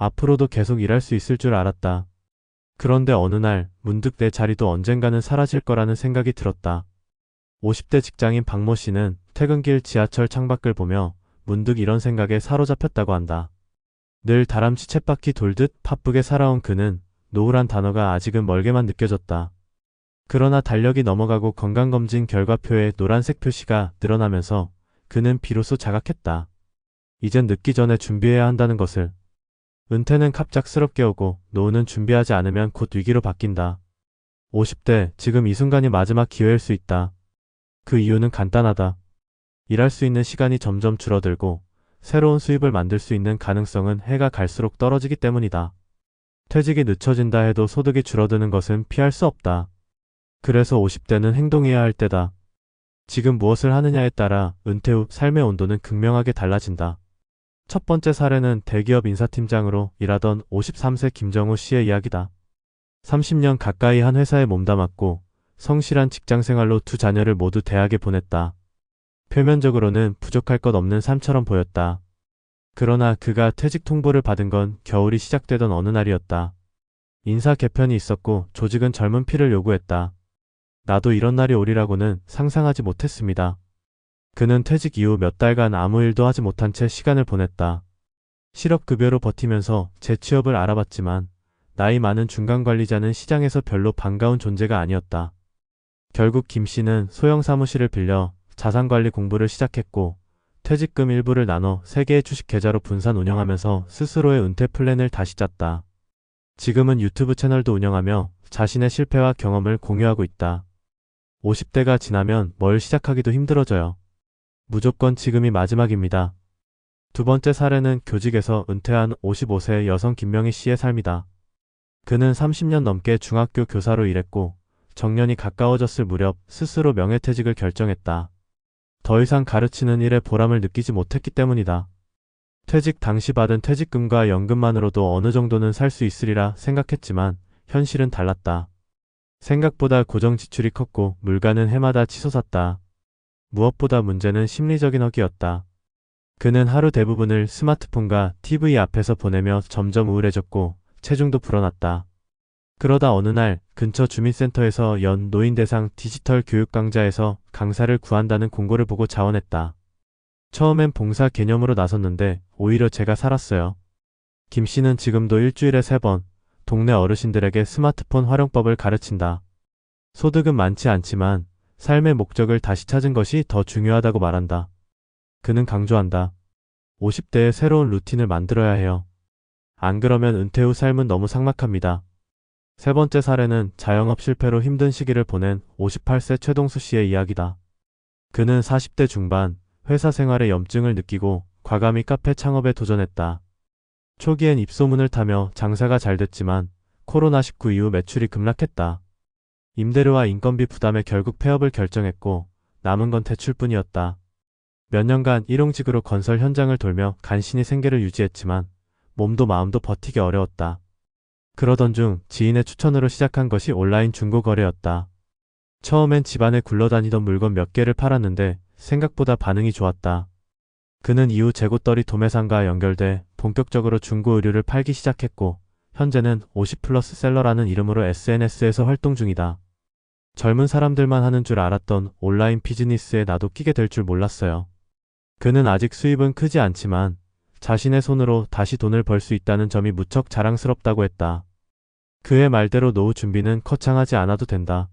앞으로도 계속 일할 수 있을 줄 알았다. 그런데 어느 날 문득 내 자리도 언젠가는 사라질 거라는 생각이 들었다. 50대 직장인 박모 씨는 퇴근길 지하철 창밖을 보며 문득 이런 생각에 사로잡혔다고 한다. 늘 다람쥐 쳇바퀴 돌듯 바쁘게 살아온 그는 노후란 단어가 아직은 멀게만 느껴졌다. 그러나 달력이 넘어가고 건강검진 결과표에 노란색 표시가 늘어나면서 그는 비로소 자각했다. 이젠 늦기 전에 준비해야 한다는 것을. 은퇴는 갑작스럽게 오고 노후는 준비하지 않으면 곧 위기로 바뀐다. 50대, 지금 이 순간이 마지막 기회일 수 있다. 그 이유는 간단하다. 일할 수 있는 시간이 점점 줄어들고 새로운 수입을 만들 수 있는 가능성은 해가 갈수록 떨어지기 때문이다. 퇴직이 늦춰진다 해도 소득이 줄어드는 것은 피할 수 없다. 그래서 50대는 행동해야 할 때다. 지금 무엇을 하느냐에 따라 은퇴 후 삶의 온도는 극명하게 달라진다. 첫 번째 사례는 대기업 인사팀장으로 일하던 53세 김정우 씨의 이야기다. 30년 가까이 한 회사에 몸담았고 성실한 직장생활로 두 자녀를 모두 대학에 보냈다. 표면적으로는 부족할 것 없는 삶처럼 보였다. 그러나 그가 퇴직 통보를 받은 건 겨울이 시작되던 어느 날이었다. 인사 개편이 있었고 조직은 젊은 피를 요구했다. 나도 이런 날이 오리라고는 상상하지 못했습니다. 그는 퇴직 이후 몇 달간 아무 일도 하지 못한 채 시간을 보냈다. 실업급여로 버티면서 재취업을 알아봤지만 나이 많은 중간관리자는 시장에서 별로 반가운 존재가 아니었다. 결국 김 씨는 소형 사무실을 빌려 자산관리 공부를 시작했고 퇴직금 일부를 나눠 3개의 주식 계좌로 분산 운영하면서 스스로의 은퇴 플랜을 다시 짰다. 지금은 유튜브 채널도 운영하며 자신의 실패와 경험을 공유하고 있다. 50대가 지나면 뭘 시작하기도 힘들어져요. 무조건 지금이 마지막입니다. 두 번째 사례는 교직에서 은퇴한 55세 여성 김명희 씨의 삶이다. 그는 30년 넘게 중학교 교사로 일했고 정년이 가까워졌을 무렵 스스로 명예퇴직을 결정했다. 더 이상 가르치는 일에 보람을 느끼지 못했기 때문이다. 퇴직 당시 받은 퇴직금과 연금만으로도 어느 정도는 살 수 있으리라 생각했지만 현실은 달랐다. 생각보다 고정 지출이 컸고 물가는 해마다 치솟았다. 무엇보다 문제는 심리적인 허기였다. 그는 하루 대부분을 스마트폰과 TV 앞에서 보내며 점점 우울해졌고 체중도 불어났다. 그러다 어느 날 근처 주민센터에서 연 노인 대상 디지털 교육 강좌에서 강사를 구한다는 공고를 보고 자원했다. 처음엔 봉사 개념으로 나섰는데 오히려 제가 살았어요. 김 씨는 지금도 일주일에 3번 동네 어르신들에게 스마트폰 활용법을 가르친다. 소득은 많지 않지만 삶의 목적을 다시 찾은 것이 더 중요하다고 말한다. 그는 강조한다. 50대의 새로운 루틴을 만들어야 해요. 안 그러면 은퇴 후 삶은 너무 삭막합니다. 세 번째 사례는 자영업 실패로 힘든 시기를 보낸 58세 최동수 씨의 이야기다. 그는 40대 중반 회사 생활에 염증을 느끼고 과감히 카페 창업에 도전했다. 초기엔 입소문을 타며 장사가 잘 됐지만 코로나19 이후 매출이 급락했다. 임대료와 인건비 부담에 결국 폐업을 결정했고 남은 건 대출뿐이었다. 몇 년간 일용직으로 건설 현장을 돌며 간신히 생계를 유지했지만 몸도 마음도 버티기 어려웠다. 그러던 중 지인의 추천으로 시작한 것이 온라인 중고거래였다. 처음엔 집안에 굴러다니던 물건 몇 개를 팔았는데 생각보다 반응이 좋았다. 그는 이후 재고떨이 도매상과 연결돼 본격적으로 중고 의류를 팔기 시작했고 현재는 50플러스 셀러라는 이름으로 SNS에서 활동 중이다. 젊은 사람들만 하는 줄 알았던 온라인 비즈니스에 나도 끼게 될 줄 몰랐어요. 그는 아직 수입은 크지 않지만 자신의 손으로 다시 돈을 벌 수 있다는 점이 무척 자랑스럽다고 했다. 그의 말대로 노후 준비는 거창하지 않아도 된다.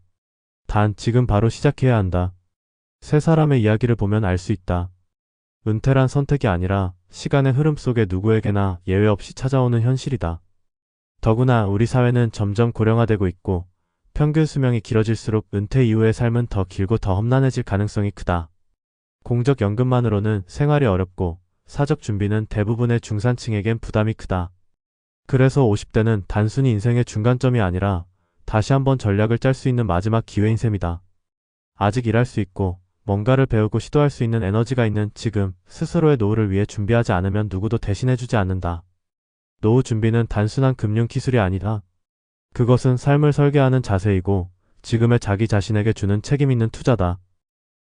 단 지금 바로 시작해야 한다. 세 사람의 이야기를 보면 알 수 있다. 은퇴란 선택이 아니라 시간의 흐름 속에 누구에게나 예외 없이 찾아오는 현실이다. 더구나 우리 사회는 점점 고령화되고 있고 평균 수명이 길어질수록 은퇴 이후의 삶은 더 길고 더 험난해질 가능성이 크다. 공적 연금만으로는 생활이 어렵고 사적 준비는 대부분의 중산층에겐 부담이 크다. 그래서 50대는 단순히 인생의 중간점이 아니라 다시 한번 전략을 짤 수 있는 마지막 기회인 셈이다. 아직 일할 수 있고 뭔가를 배우고 시도할 수 있는 에너지가 있는 지금 스스로의 노후를 위해 준비하지 않으면 누구도 대신해주지 않는다. 노후 준비는 단순한 금융 기술이 아니다. 그것은 삶을 설계하는 자세이고 지금의 자기 자신에게 주는 책임 있는 투자다.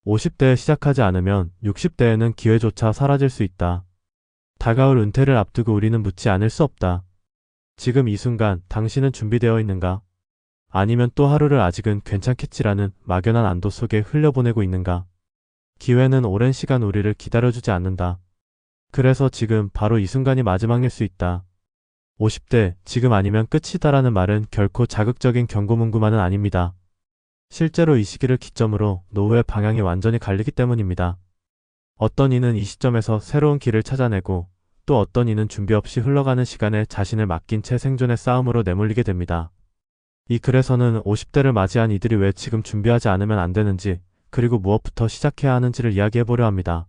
50대에 시작하지 않으면 60대에는 기회조차 사라질 수 있다. 다가올 은퇴를 앞두고 우리는 묻지 않을 수 없다. 지금 이 순간 당신은 준비되어 있는가? 아니면 또 하루를 아직은 괜찮겠지라는 막연한 안도 속에 흘려보내고 있는가? 기회는 오랜 시간 우리를 기다려주지 않는다. 그래서 지금 바로 이 순간이 마지막일 수 있다. 50대, 지금 아니면 끝이다라는 말은 결코 자극적인 경고문구만은 아닙니다. 실제로 이 시기를 기점으로 노후의 방향이 완전히 갈리기 때문입니다. 어떤 이는 이 시점에서 새로운 길을 찾아내고 또 어떤 이는 준비 없이 흘러가는 시간에 자신을 맡긴 채 생존의 싸움으로 내몰리게 됩니다. 이 글에서는 50대를 맞이한 이들이 왜 지금 준비하지 않으면 안 되는지 그리고 무엇부터 시작해야 하는지를 이야기해보려 합니다.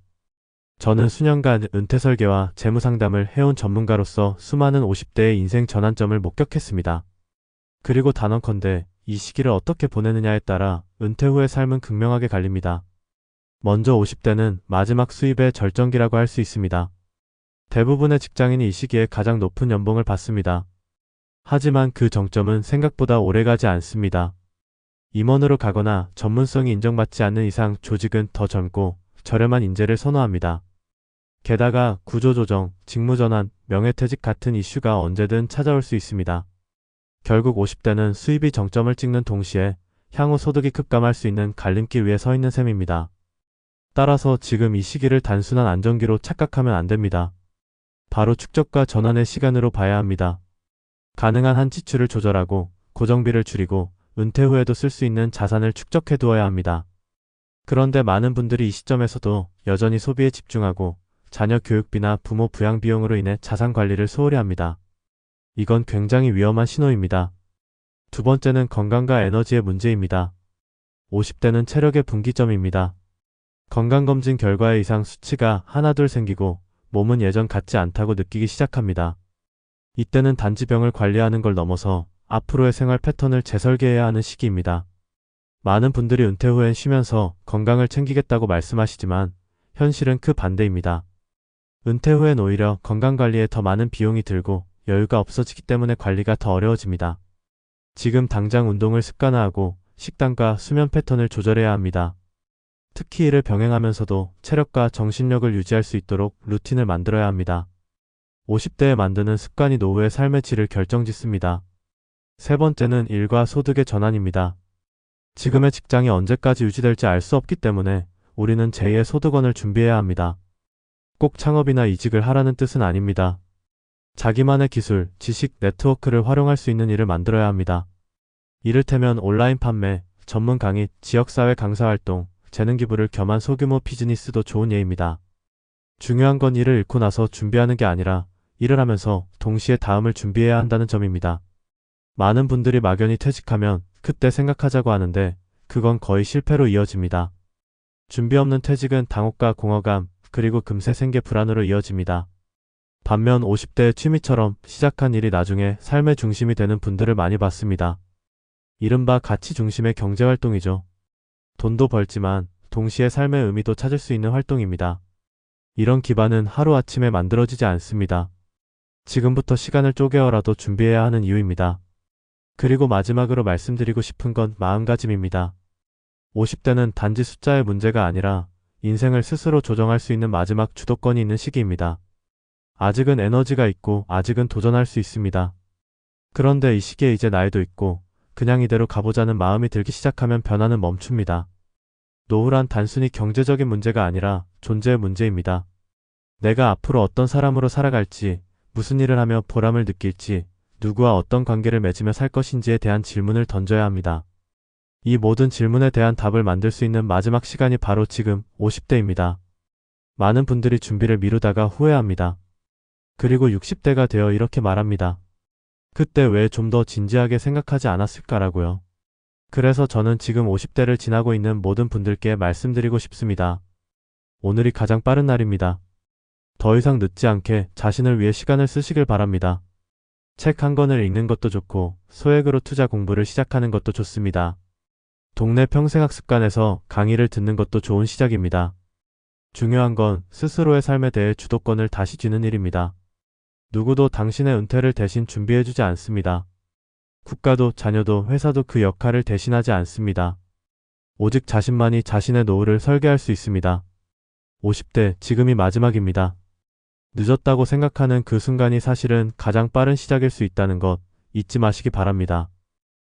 저는 수년간 은퇴 설계와 재무 상담을 해온 전문가로서 수많은 50대의 인생 전환점을 목격했습니다. 그리고 단언컨대 이 시기를 어떻게 보내느냐에 따라 은퇴 후의 삶은 극명하게 갈립니다. 먼저 50대는 마지막 수입의 절정기라고 할 수 있습니다. 대부분의 직장인이 이 시기에 가장 높은 연봉을 받습니다. 하지만 그 정점은 생각보다 오래가지 않습니다. 임원으로 가거나 전문성이 인정받지 않는 이상 조직은 더 젊고 저렴한 인재를 선호합니다. 게다가 구조조정, 직무전환, 명예퇴직 같은 이슈가 언제든 찾아올 수 있습니다. 결국 50대는 수입이 정점을 찍는 동시에 향후 소득이 급감할 수 있는 갈림길 위에 서 있는 셈입니다. 따라서 지금 이 시기를 단순한 안정기로 착각하면 안 됩니다. 바로 축적과 전환의 시간으로 봐야 합니다. 가능한 한 지출을 조절하고 고정비를 줄이고 은퇴 후에도 쓸 수 있는 자산을 축적해 두어야 합니다. 그런데 많은 분들이 이 시점에서도 여전히 소비에 집중하고 자녀 교육비나 부모 부양 비용으로 인해 자산 관리를 소홀히 합니다. 이건 굉장히 위험한 신호입니다. 두 번째는 건강과 에너지의 문제입니다. 50대는 체력의 분기점입니다. 건강검진 결과에 이상 수치가 하나둘 생기고 몸은 예전 같지 않다고 느끼기 시작합니다. 이때는 단지 병을 관리하는 걸 넘어서 앞으로의 생활 패턴을 재설계해야 하는 시기입니다. 많은 분들이 은퇴 후엔 쉬면서 건강을 챙기겠다고 말씀하시지만 현실은 그 반대입니다. 은퇴 후엔 오히려 건강관리에 더 많은 비용이 들고 여유가 없어지기 때문에 관리가 더 어려워집니다. 지금 당장 운동을 습관화하고 식단과 수면 패턴을 조절해야 합니다. 특히 이를 병행하면서도 체력과 정신력을 유지할 수 있도록 루틴을 만들어야 합니다. 50대에 만드는 습관이 노후의 삶의 질을 결정짓습니다. 세 번째는 일과 소득의 전환입니다. 지금의 직장이 언제까지 유지될지 알 수 없기 때문에 우리는 제2의 소득원을 준비해야 합니다. 꼭 창업이나 이직을 하라는 뜻은 아닙니다. 자기만의 기술, 지식, 네트워크를 활용할 수 있는 일을 만들어야 합니다. 이를테면 온라인 판매, 전문 강의, 지역사회 강사활동, 재능 기부를 겸한 소규모 비즈니스도 좋은 예입니다. 중요한 건 일을 잃고 나서 준비하는 게 아니라 일을 하면서 동시에 다음을 준비해야 한다는 점입니다. 많은 분들이 막연히 퇴직하면 그때 생각하자고 하는데 그건 거의 실패로 이어집니다. 준비 없는 퇴직은 당혹과 공허감, 그리고 금세 생계 불안으로 이어집니다. 반면 50대의 취미처럼 시작한 일이 나중에 삶의 중심이 되는 분들을 많이 봤습니다. 이른바 가치 중심의 경제활동이죠. 돈도 벌지만 동시에 삶의 의미도 찾을 수 있는 활동입니다. 이런 기반은 하루아침에 만들어지지 않습니다. 지금부터 시간을 쪼개어라도 준비해야 하는 이유입니다. 그리고 마지막으로 말씀드리고 싶은 건 마음가짐입니다. 50대는 단지 숫자의 문제가 아니라 인생을 스스로 조정할 수 있는 마지막 주도권이 있는 시기입니다. 아직은 에너지가 있고 아직은 도전할 수 있습니다. 그런데 이 시기에 이제 나이도 있고 그냥 이대로 가보자는 마음이 들기 시작하면 변화는 멈춥니다. 노후란 단순히 경제적인 문제가 아니라 존재의 문제입니다. 내가 앞으로 어떤 사람으로 살아갈지, 무슨 일을 하며 보람을 느낄지, 누구와 어떤 관계를 맺으며 살 것인지에 대한 질문을 던져야 합니다. 이 모든 질문에 대한 답을 만들 수 있는 마지막 시간이 바로 지금 50대입니다. 많은 분들이 준비를 미루다가 후회합니다. 그리고 60대가 되어 이렇게 말합니다. 그때 왜 좀 더 진지하게 생각하지 않았을까라고요. 그래서 저는 지금 50대를 지나고 있는 모든 분들께 말씀드리고 싶습니다. 오늘이 가장 빠른 날입니다. 더 이상 늦지 않게 자신을 위해 시간을 쓰시길 바랍니다. 책 한 권을 읽는 것도 좋고 소액으로 투자 공부를 시작하는 것도 좋습니다. 동네 평생학습관에서 강의를 듣는 것도 좋은 시작입니다. 중요한 건 스스로의 삶에 대해 주도권을 다시 쥐는 일입니다. 누구도 당신의 은퇴를 대신 준비해주지 않습니다. 국가도 자녀도 회사도 그 역할을 대신하지 않습니다. 오직 자신만이 자신의 노후를 설계할 수 있습니다. 50대 지금이 마지막입니다. 늦었다고 생각하는 그 순간이 사실은 가장 빠른 시작일 수 있다는 것 잊지 마시기 바랍니다.